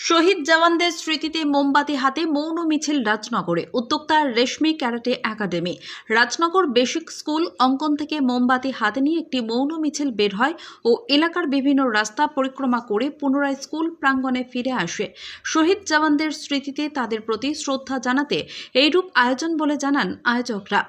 শহীদ জওয়ানদের স্মৃতিতে মোমবাতি হাতে মৌন মিছিল রাজনগরে। উদ্যোক্তা Reshmi karate academy. Rajnagar basic school অঙ্কন থেকে মোমবাতি হাতে নিয়ে একটি মৌন মিছিল বের হয় ও এলাকার বিভিন্ন রাস্তা পরিক্রমা করে পুনরায় স্কুল প্রাঙ্গণে ফিরে আসে। শহীদ জওয়ানদের স্মৃতিতে তাদের প্রতি শ্রদ্ধা জানাতে এইরূপ আয়োজন বলে জানান আয়োজকরা।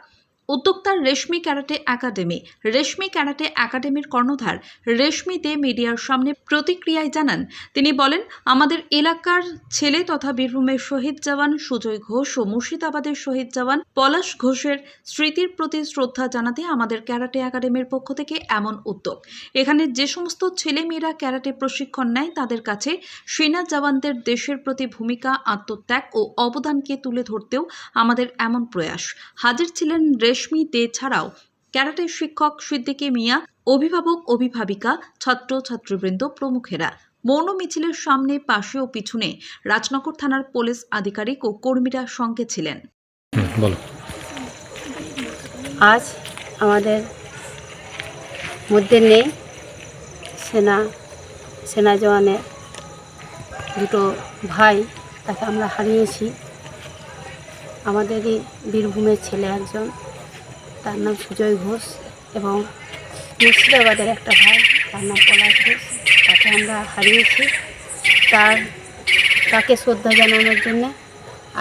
উদ্যোক্তা রেশমি ক্যারাটে একাডেমি। রেশমি ক্যারাটে একাডেমির কর্ণধার রেশমি দে মিডিয়ার সামনে প্রতিক্রিয়ায় জানান, তিনি বলেন, আমাদের এলাকার ছেলে তথা বীরভূমের শহীদ জওয়ান সুজয় ঘোষ ও মুর্শিদাবাদের শহীদ জওয়ান পলাশ ঘোষের স্মৃতির প্রতি শ্রদ্ধা জানাতে আমাদের ক্যারাটে একাডেমির পক্ষ থেকে এমন উদ্যোগ। এখানে যে সমস্ত ছেলেমেয়েরা ক্যারাটে প্রশিক্ষণ নেয় তাদের কাছে সেনা জওয়ানদের দেশের প্রতি ভূমিকা, আত্মত্যাগ ও অবদানকে তুলে ধরতেও আমাদের এমন প্রয়াস। হাজির ছিলেন রেশমি দে ছাড়াও ক্যারাটে শিক্ষক সিদ্দিকী মিয়া, অভিভাবক অভিভাবিকা, ছাত্র ছাত্রীবৃন্দ প্রমুখেরা। মৌন মিছিলের সামনে, পাশে ও পিছনে রাজনগর থানার পুলিশ আধিকারিক ও কর্মীরা সঙ্গে ছিলেন। আজ আমাদের মধ্যে নেই সেনা জওয়ানের দুটো ভাই, তাকে আমরা হারিয়েছি। আমাদেরই বীরভূমের ছেলে একজন, তার নাম সুজয় ঘোষ, এবং মুর্শিদাবাদের একটা ভাই, তার নাম পলাশ ঘোষ, তাকে আমরা হারিয়েছি। তাকে শ্রদ্ধা জানানোর জন্যে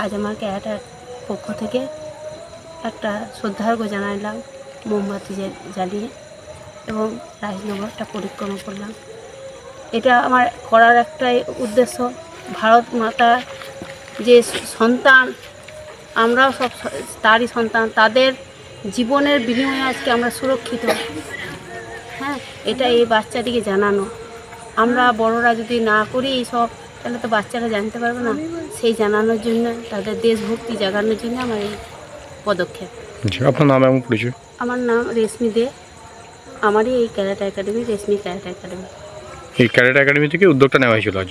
আজ আমার ক্যারাটার পক্ষ থেকে একটা শ্রদ্ধার্ঘ্য জানালাম মোমবাতি জ্বালিয়ে, এবং রাজনগরটা পরিক্রমা করলাম। এটা আমার করার একটাই উদ্দেশ্য, ভারত মাতার যে সন্তান, আমরাও সব তারই সন্তান, তাদের জীবনের বিনিময়ে আজকে আমরা সুরক্ষিত। হ্যাঁ, এটা এই বাচ্চাটিকে জানানো। আমরা বড়রা যদি না করি এইসব, তাহলে তো বাচ্চারা জানতে পারবে না। সেই জানানোর জন্য, তাদের দেশভক্তি জাগানোর জন্য আমার এই পদক্ষেপ। আপনার নাম এবং পরিচয়? আমার নাম রেশমি দে, আমারই এই ক্যারাটে একাডেমি, রেশমি ক্যারাটে একাডেমি। এই ক্যারাটে একাডেমি থেকে উদ্যোগটা নেওয়া হয়েছিল আজ?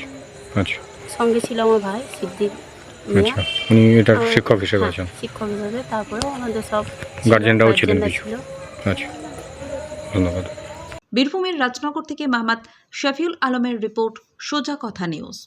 আচ্ছা, সঙ্গে ছিল আমার ভাই সিদ্দিক মিয়া। আচ্ছা, উনি এটা শিক্ষক হিসেবে আছেন? শিক্ষক হিসেবে, তারপরেও আমাদের সব গার্জেনরাও ছিলেন কিছু? আচ্ছা, ধন্যবাদ। বীরভূমের রাজনগর থেকে মোহাম্মদ শফিউল আলমের রিপোর্ট, সোজা কথা নিউজ।